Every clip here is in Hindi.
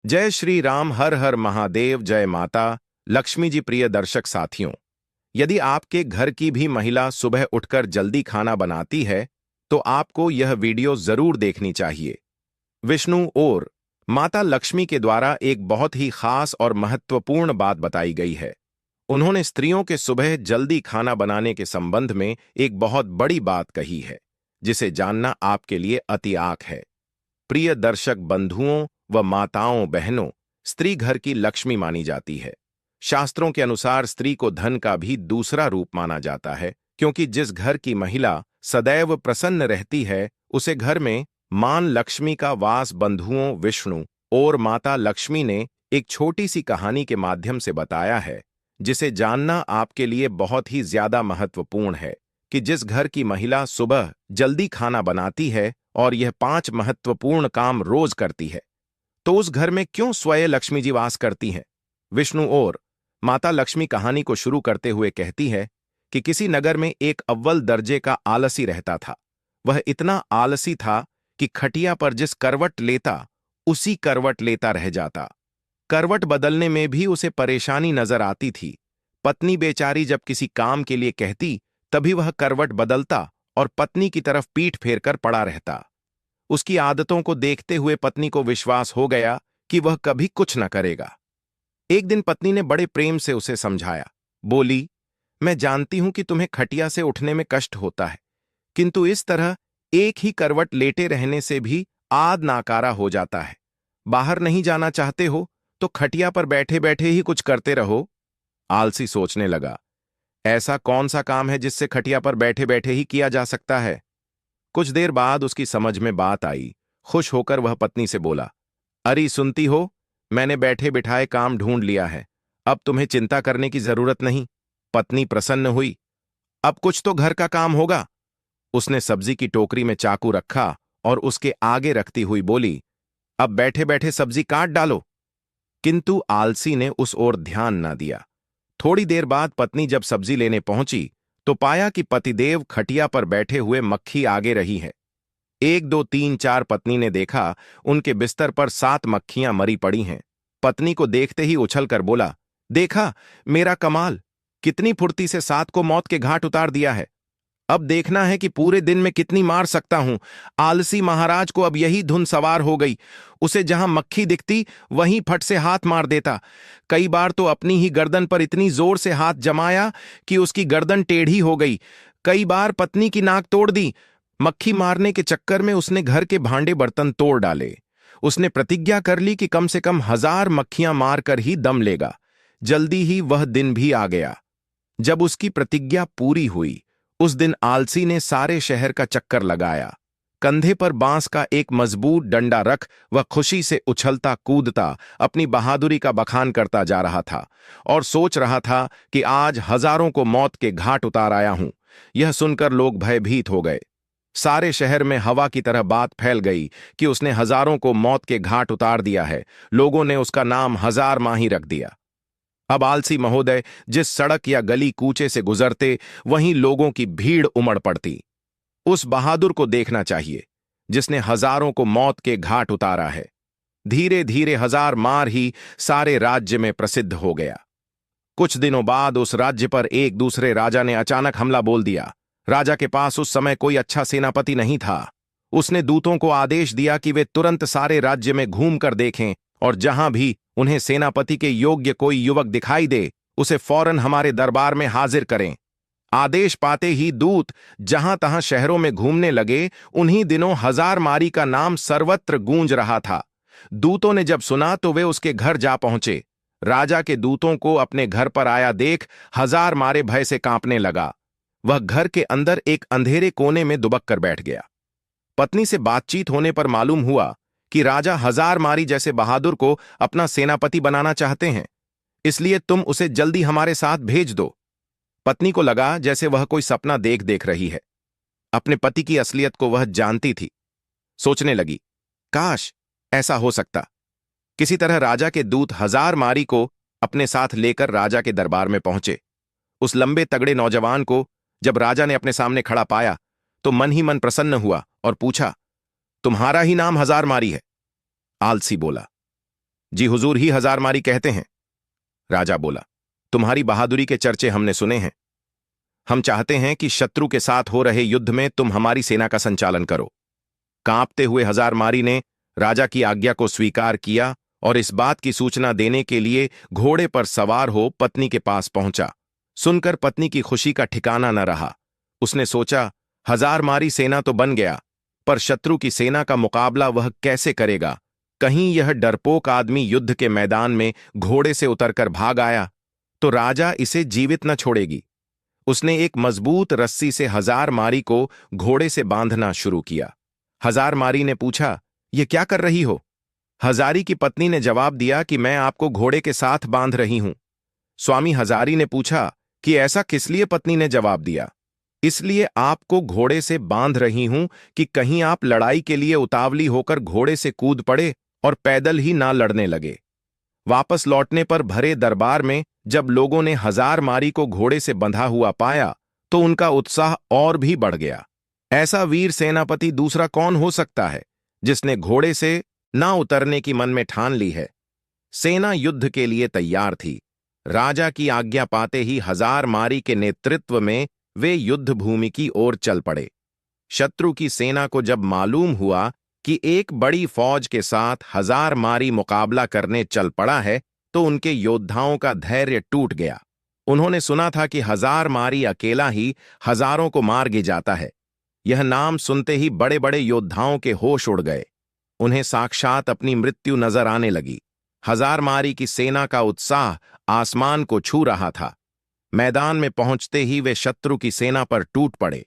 जय श्री राम, हर हर महादेव, जय माता लक्ष्मी जी। प्रिय दर्शक साथियों, यदि आपके घर की भी महिला सुबह उठकर जल्दी खाना बनाती है तो आपको यह वीडियो जरूर देखनी चाहिए। विष्णु और माता लक्ष्मी के द्वारा एक बहुत ही खास और महत्वपूर्ण बात बताई गई है। उन्होंने स्त्रियों के सुबह जल्दी खाना बनाने के संबंध में एक बहुत बड़ी बात कही है, जिसे जानना आपके लिए अति आक है। प्रिय दर्शक बंधुओं व माताओं बहनों, स्त्री घर की लक्ष्मी मानी जाती है। शास्त्रों के अनुसार स्त्री को धन का भी दूसरा रूप माना जाता है, क्योंकि जिस घर की महिला सदैव प्रसन्न रहती है उसे घर में मान लक्ष्मी का वास। बंधुओं, विष्णु और माता लक्ष्मी ने एक छोटी सी कहानी के माध्यम से बताया है, जिसे जानना आपके लिए बहुत ही ज्यादा महत्वपूर्ण है कि जिस घर की महिला सुबह जल्दी खाना बनाती है और यह 5 महत्वपूर्ण काम रोज करती है, तो उस घर में क्यों स्वयं लक्ष्मी जी वास करती हैं। विष्णु और माता लक्ष्मी कहानी को शुरू करते हुए कहती है कि किसी नगर में एक अव्वल दर्जे का आलसी रहता था। वह इतना आलसी था कि खटिया पर जिस करवट लेता उसी करवट लेता रह जाता। करवट बदलने में भी उसे परेशानी नजर आती थी। पत्नी बेचारी जब किसी काम के लिए कहती तभी वह करवट बदलता और पत्नी की तरफ पीठ फेरकर पड़ा रहता। उसकी आदतों को देखते हुए पत्नी को विश्वास हो गया कि वह कभी कुछ न करेगा। एक दिन पत्नी ने बड़े प्रेम से उसे समझाया। बोली, मैं जानती हूं कि तुम्हें खटिया से उठने में कष्ट होता है, किंतु इस तरह एक ही करवट लेटे रहने से भी आद नाकारा हो जाता है। बाहर नहीं जाना चाहते हो तो खटिया पर बैठे बैठे ही कुछ करते रहो। आलसी सोचने लगा, ऐसा कौन सा काम है जिससे खटिया पर बैठे बैठे ही किया जा सकता है। कुछ देर बाद उसकी समझ में बात आई। खुश होकर वह पत्नी से बोला, अरे सुनती हो, मैंने बैठे बिठाए काम ढूंढ लिया है, अब तुम्हें चिंता करने की जरूरत नहीं। पत्नी प्रसन्न हुई। अब कुछ तो घर का काम होगा। उसने सब्जी की टोकरी में चाकू रखा और उसके आगे रखती हुई बोली, अब बैठे बैठे सब्जी काट डालो। किंतु आलसी ने उस ओर ध्यान न दिया। थोड़ी देर बाद पत्नी जब सब्जी लेने पहुंची तो पाया कि पतिदेव खटिया पर बैठे हुए मक्खी आगे रही है। 1 2 3 4 पत्नी ने देखा, उनके बिस्तर पर 7 मक्खियां मरी पड़ी हैं। पत्नी को देखते ही उछलकर बोला, देखा मेरा कमाल, कितनी फुर्ती से 7 को मौत के घाट उतार दिया है। अब देखना है कि पूरे दिन में कितनी मार सकता हूं। आलसी महाराज को अब यही धुन सवार हो गई। उसे जहां मक्खी दिखती वहीं फट से हाथ मार देता। कई बार तो अपनी ही गर्दन पर इतनी जोर से हाथ जमाया कि उसकी गर्दन टेढ़ी हो गई। कई बार पत्नी की नाक तोड़ दी। मक्खी मारने के चक्कर में उसने घर के भांडे बर्तन तोड़ डाले। उसने प्रतिज्ञा कर ली कि कम से कम 1000 मक्खियां मारकर ही दम लेगा। जल्दी ही वह दिन भी आ गया। जब उसकी प्रतिज्ञा पूरी हुई, उस दिन आलसी ने सारे शहर का चक्कर लगाया। कंधे पर बांस का एक मजबूत डंडा रख वह खुशी से उछलता कूदता अपनी बहादुरी का बखान करता जा रहा था और सोच रहा था कि आज हजारों को मौत के घाट उतार आया हूं। यह सुनकर लोग भयभीत हो गए। सारे शहर में हवा की तरह बात फैल गई कि उसने हजारों को मौत के घाट उतार दिया है। लोगों ने उसका नाम हजार माही रख दिया। अब आलसी महोदय जिस सड़क या गली कूचे से गुजरते वहीं लोगों की भीड़ उमड़ पड़ती। उस बहादुर को देखना चाहिए जिसने हजारों को मौत के घाट उतारा है। धीरे धीरे 1000 मार ही सारे राज्य में प्रसिद्ध हो गया। कुछ दिनों बाद उस राज्य पर एक दूसरे राजा ने अचानक हमला बोल दिया। राजा के पास उस समय कोई अच्छा सेनापति नहीं था। उसने दूतों को आदेश दिया कि वे तुरंत सारे राज्य में घूम कर देखें और जहां भी उन्हें सेनापति के योग्य कोई युवक दिखाई दे उसे फौरन हमारे दरबार में हाजिर करें। आदेश पाते ही दूत जहां तहां शहरों में घूमने लगे। उन्हीं दिनों 1000 मारी का नाम सर्वत्र गूंज रहा था। दूतों ने जब सुना तो वे उसके घर जा पहुंचे। राजा के दूतों को अपने घर पर आया देख 1000 मारे भय से कांपने लगा। वह घर के अंदर एक अंधेरे कोने में दुबक कर बैठ गया। पत्नी से बातचीत होने पर मालूम हुआ कि राजा 1000 मारी जैसे बहादुर को अपना सेनापति बनाना चाहते हैं, इसलिए तुम उसे जल्दी हमारे साथ भेज दो। पत्नी को लगा जैसे वह कोई सपना देख देख रही है। अपने पति की असलियत को वह जानती थी। सोचने लगी, काश ऐसा हो सकता। किसी तरह राजा के दूत 1000 मारी को अपने साथ लेकर राजा के दरबार में पहुंचे। उस लंबे तगड़े नौजवान को जब राजा ने अपने सामने खड़ा पाया तो मन ही मन प्रसन्न हुआ और पूछा, तुम्हारा ही नाम 1000 मारी है? आलसी बोला, जी हुजूर ही हजार मारी कहते हैं। राजा बोला, तुम्हारी बहादुरी के चर्चे हमने सुने हैं। हम चाहते हैं कि शत्रु के साथ हो रहे युद्ध में तुम हमारी सेना का संचालन करो। कांपते हुए हजार मारी ने राजा की आज्ञा को स्वीकार किया और इस बात की सूचना देने के लिए घोड़े पर सवार हो पत्नी के पास पहुंचा। सुनकर पत्नी की खुशी का ठिकाना न रहा। उसने सोचा, हजार मारी सेना तो बन गया, पर शत्रु की सेना का मुकाबला वह कैसे करेगा? कहीं यह डरपोक आदमी युद्ध के मैदान में घोड़े से उतरकर भाग आया तो राजा इसे जीवित न छोड़ेगी। उसने एक मजबूत रस्सी से हजार मारी को घोड़े से बांधना शुरू किया। हजार मारी ने पूछा, ये क्या कर रही हो? हजारी की पत्नी ने जवाब दिया कि मैं आपको घोड़े के साथ बांध रही हूं। स्वामी हजारी ने पूछा कि ऐसा किस लिए? पत्नी ने जवाब दिया, इसलिए आपको घोड़े से बांध रही हूं कि कहीं आप लड़ाई के लिए उतावली होकर घोड़े से कूद पड़े और पैदल ही ना लड़ने लगे। वापस लौटने पर भरे दरबार में जब लोगों ने हजार मारी को घोड़े से बंधा हुआ पाया तो उनका उत्साह और भी बढ़ गया। ऐसा वीर सेनापति दूसरा कौन हो सकता है जिसने घोड़े से ना उतरने की मन में ठान ली है। सेना युद्ध के लिए तैयार थी। राजा की आज्ञा पाते ही हजार मारी के नेतृत्व में वे युद्ध भूमि की ओर चल पड़े। शत्रु की सेना को जब मालूम हुआ कि एक बड़ी फौज के साथ हजार मारी मुकाबला करने चल पड़ा है तो उनके योद्धाओं का धैर्य टूट गया। उन्होंने सुना था कि हजार मारी अकेला ही हजारों को मार गिराता है। यह नाम सुनते ही बड़े बड़े योद्धाओं के होश उड़ गए। उन्हें साक्षात अपनी मृत्यु नजर आने लगी। हजार मारी की सेना का उत्साह आसमान को छू रहा था। मैदान में पहुंचते ही वे शत्रु की सेना पर टूट पड़े।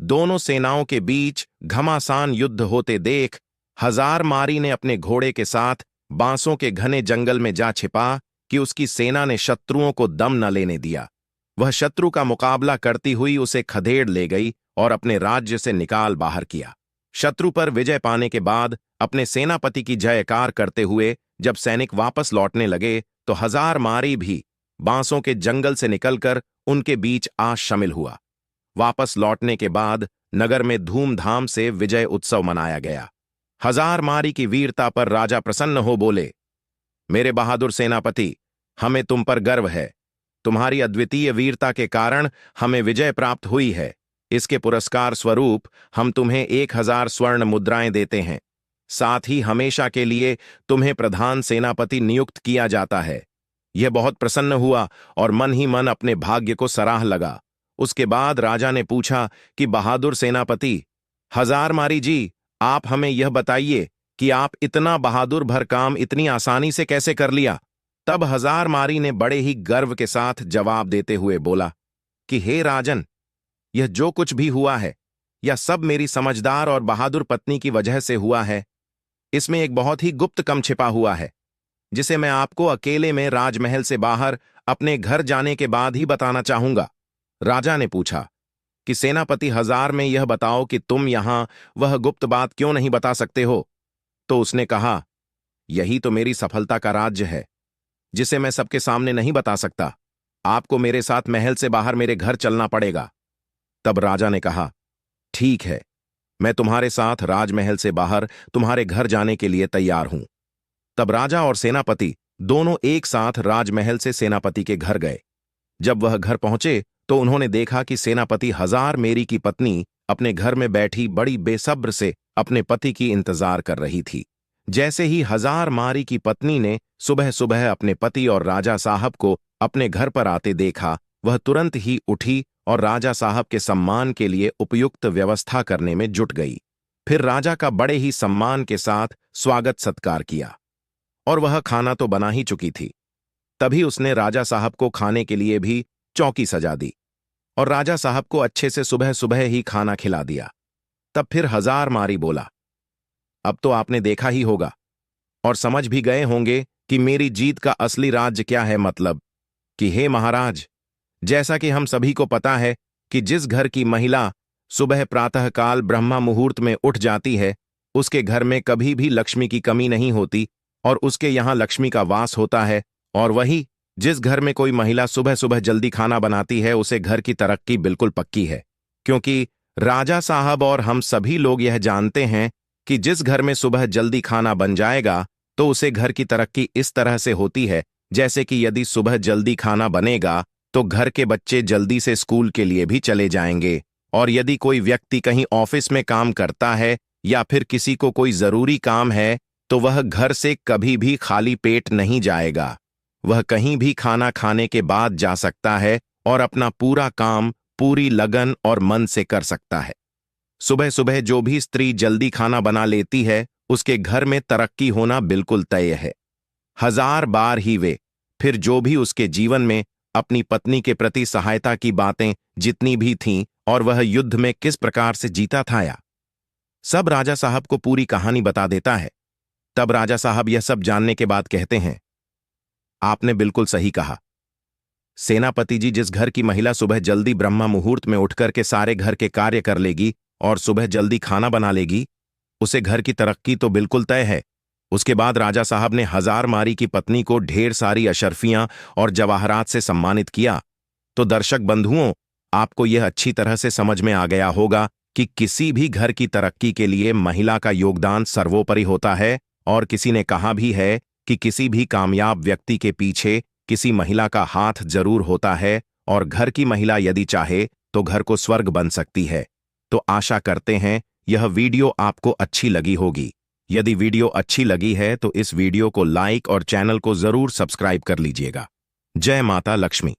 दोनों सेनाओं के बीच घमासान युद्ध होते देख हजार मारी ने अपने घोड़े के साथ बांसों के घने जंगल में जा छिपा कि उसकी सेना ने शत्रुओं को दम न लेने दिया। वह शत्रु का मुकाबला करती हुई उसे खदेड़ ले गई और अपने राज्य से निकाल बाहर किया। शत्रु पर विजय पाने के बाद अपने सेनापति की जयकार करते हुए जब सैनिक वापस लौटने लगे तो हजार मारी भी बांसों के जंगल से निकलकर उनके बीच आ शामिल हुआ। वापस लौटने के बाद नगर में धूमधाम से विजय उत्सव मनाया गया। हजार मारी की वीरता पर राजा प्रसन्न हो बोले, मेरे बहादुर सेनापति, हमें तुम पर गर्व है। तुम्हारी अद्वितीय वीरता के कारण हमें विजय प्राप्त हुई है। इसके पुरस्कार स्वरूप हम तुम्हें 1000 स्वर्ण मुद्राएं देते हैं। साथ ही हमेशा के लिए तुम्हें प्रधान सेनापति नियुक्त किया जाता है। यह बहुत प्रसन्न हुआ और मन ही मन अपने भाग्य को सराह लगा। उसके बाद राजा ने पूछा कि बहादुर सेनापति हजार मारी जी, आप हमें यह बताइए कि आप इतना बहादुर भर काम इतनी आसानी से कैसे कर लिया? तब हजार मारी ने बड़े ही गर्व के साथ जवाब देते हुए बोला कि हे राजन, यह जो कुछ भी हुआ है यह सब मेरी समझदार और बहादुर पत्नी की वजह से हुआ है। इसमें एक बहुत ही गुप्त कम छिपा हुआ है जिसे मैं आपको अकेले में राजमहल से बाहर अपने घर जाने के बाद ही बताना चाहूंगा। राजा ने पूछा कि सेनापति हजार में यह बताओ कि तुम यहां वह गुप्त बात क्यों नहीं बता सकते हो? तो उसने कहा, यही तो मेरी सफलता का राज्य है जिसे मैं सबके सामने नहीं बता सकता। आपको मेरे साथ महल से बाहर मेरे घर चलना पड़ेगा। तब राजा ने कहा, ठीक है, मैं तुम्हारे साथ राजमहल से बाहर तुम्हारे घर जाने के लिए तैयार हूं। तब राजा और सेनापति दोनों एक साथ राजमहल से सेनापति के घर गए। जब वह घर पहुंचे तो उन्होंने देखा कि सेनापति हजार मेरी की पत्नी अपने घर में बैठी बड़ी बेसब्र से अपने पति की इंतजार कर रही थी। जैसे ही हजार मारी की पत्नी ने सुबह सुबह अपने पति और राजा साहब को अपने घर पर आते देखा, वह तुरंत ही उठी और राजा साहब के सम्मान के लिए उपयुक्त व्यवस्था करने में जुट गई। फिर राजा का बड़े ही सम्मान के साथ स्वागत सत्कार किया और वह खाना तो बना ही चुकी थी। तभी उसने राजा साहब को खाने के लिए भी चौकी सजा दी और राजा साहब को अच्छे से सुबह सुबह ही खाना खिला दिया। तब फिर हजार मारी बोला, अब तो आपने देखा ही होगा और समझ भी गए होंगे कि मेरी जीत का असली राज क्या है। मतलब कि हे महाराज, जैसा कि हम सभी को पता है कि जिस घर की महिला सुबह प्रातःकाल ब्रह्मा मुहूर्त में उठ जाती है उसके घर में कभी भी लक्ष्मी की कमी नहीं होती और उसके यहाँ लक्ष्मी का वास होता है। और वही जिस घर में कोई महिला सुबह सुबह जल्दी खाना बनाती है उसे घर की तरक्की बिल्कुल पक्की है, क्योंकि राजा साहब और हम सभी लोग यह जानते हैं कि जिस घर में सुबह जल्दी खाना बन जाएगा तो उसे घर की तरक्की इस तरह से होती है, जैसे कि यदि सुबह जल्दी खाना बनेगा तो घर के बच्चे जल्दी से स्कूल के लिए भी चले जाएंगे, और यदि कोई व्यक्ति कहीं ऑफिस में काम करता है या फिर किसी को कोई जरूरी काम है तो वह घर से कभी भी खाली पेट नहीं जाएगा। वह कहीं भी खाना खाने के बाद जा सकता है और अपना पूरा काम पूरी लगन और मन से कर सकता है। सुबह सुबह जो भी स्त्री जल्दी खाना बना लेती है उसके घर में तरक्की होना बिल्कुल तय है। हजार बार ही वे फिर जो भी उसके जीवन में अपनी पत्नी के प्रति सहायता की बातें जितनी भी थीं और वह युद्ध में किस प्रकार से जीता था या सब राजा साहब को पूरी कहानी बता देता है। तब राजा साहब यह सब जानने के बाद कहते हैं, आपने बिल्कुल सही कहा सेनापति जी। जिस घर की महिला सुबह जल्दी ब्रह्मा मुहूर्त में उठकर के सारे घर के कार्य कर लेगी और सुबह जल्दी खाना बना लेगी, उसे घर की तरक्की तो बिल्कुल तय है। उसके बाद राजा साहब ने हजार मारी की पत्नी को ढेर सारी अशर्फियां और जवाहरात से सम्मानित किया। तो दर्शक बंधुओं, आपको यह अच्छी तरह से समझ में आ गया होगा कि किसी भी घर की तरक्की के लिए महिला का योगदान सर्वोपरि होता है, और किसी ने कहा भी है कि किसी भी कामयाब व्यक्ति के पीछे किसी महिला का हाथ जरूर होता है, और घर की महिला यदि चाहे तो घर को स्वर्ग बन सकती है। तो आशा करते हैं यह वीडियो आपको अच्छी लगी होगी। यदि वीडियो अच्छी लगी है तो इस वीडियो को लाइक और चैनल को जरूर सब्सक्राइब कर लीजिएगा। जय माता लक्ष्मी।